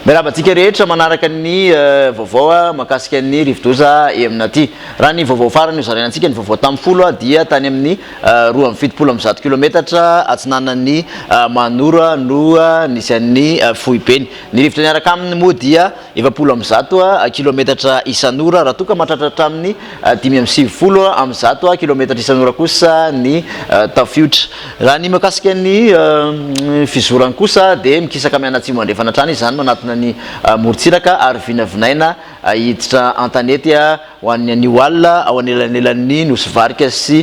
Miarabantsika rehetra manaraka ny vaovao mahakasika ny rivodoza amin'aty. Raha ny vaovao farany zaranantsika ny vaovao tamin'ny folo dia tany amin'ny 2.70 kilometatra atsinanan'ny Manora no nisy an'ny Fohipeny. Ny rivotra niaraka aminy moa dia 210 kilometatra isan'ora raha toa ka mahatratratra amin'ny 570 amin'ny 100 kilometatra isan'ora kosa ny tafiotra. Raha ny mahakasika ny fizorany kosa dia mikisaka amin'ny atsimo andrefana hatrany izany manatona ny morontsiraka ary vinavinaina hiditra antanety ho an'ny Anihoalina ao anelanelan'ny Nosivarika sy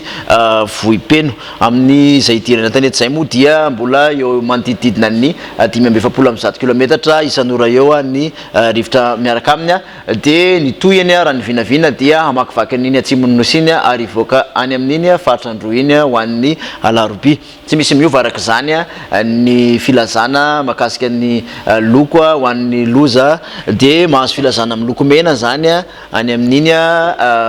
Vohipeno. Amin'ny izay idirana antanety izay moa dia mbola eo manodididina ny 570 kilometatra isan'ora eo ny rivotra miaraka aminy dia ny tohiny raha ny vinavina dia hamakivaky an'iny atsimon'ny Nosy iny ary voaka any amin'iny faritra Andro iny ho an'ny Alarobia. Tsy misy miova araka izany ny filazana mahakasika ny loko ho an'ny loza dia mahazo filazana amin'ny loko mena zany any amin'iny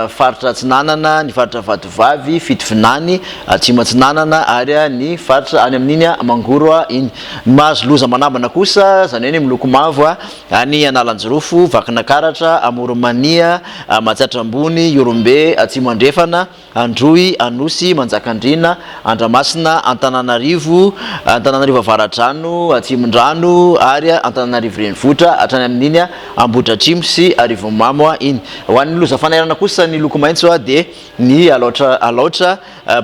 faritra Atsinanana, ny faritra Vadovavy, Fitovinany, Atsimatsinanana ary ny faritra any amin'iny Mangoro iny. Mahazo loza manambana kosa zany hoe miloko mavo any Analanjirofo, Vakinakaratra, Amoromania, Matsiatrambony, Yorombe, Atsimandrefana, Androy, Anosy, Manjakandrina, Andramasina, Antananarivo, Antananarivo Avaradrano, Atsimondrano ary Antananarivo Renivohitra hatrany amin'iny Ambohidratrimo sy Arivomamo iny. Ho an'ny loza fanairana kosa ny loko maitso dia ny Alaotra,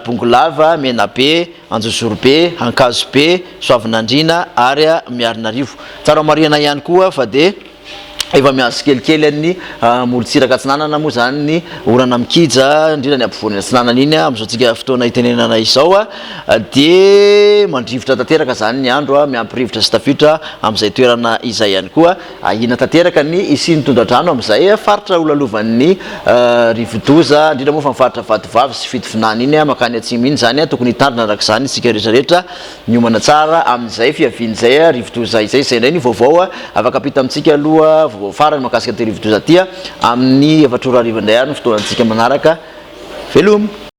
Bongolava, Menabe, Anjozorobe, Ankazobe, Soavinandrina ary Miarinarivo. Tsara marihana ihany koa fa dia efa miazo kelikely ny morontsiraka Atsinanana moa zany ny orana mikija indrindra ny ampovoan'ny Atsinanana iny amin'izao tsika fotoana itenenana izao dia mandrivotra tanteraka zany ny andro miampirivotra sy tafiotra amin'izay toerana izay ihany koa ahina tanteraka ny isiny tondradrano amin'izay faritra olalovan'ny rivodoza indrindra moa fa mifaritra Vadovavy sy Fitovinany iny makany atsimo iny zany tokony hitandrina araka izany isika rehetrarehetra miomana tsara amin'izay fiavian'izay rivodoza izay indray ny vaovao afaka apita amintsika aloha farany mahakasika ty rivodoza ty amin'ny 4 arivo indray ary ny fotoanantsika manaraka. Veloma.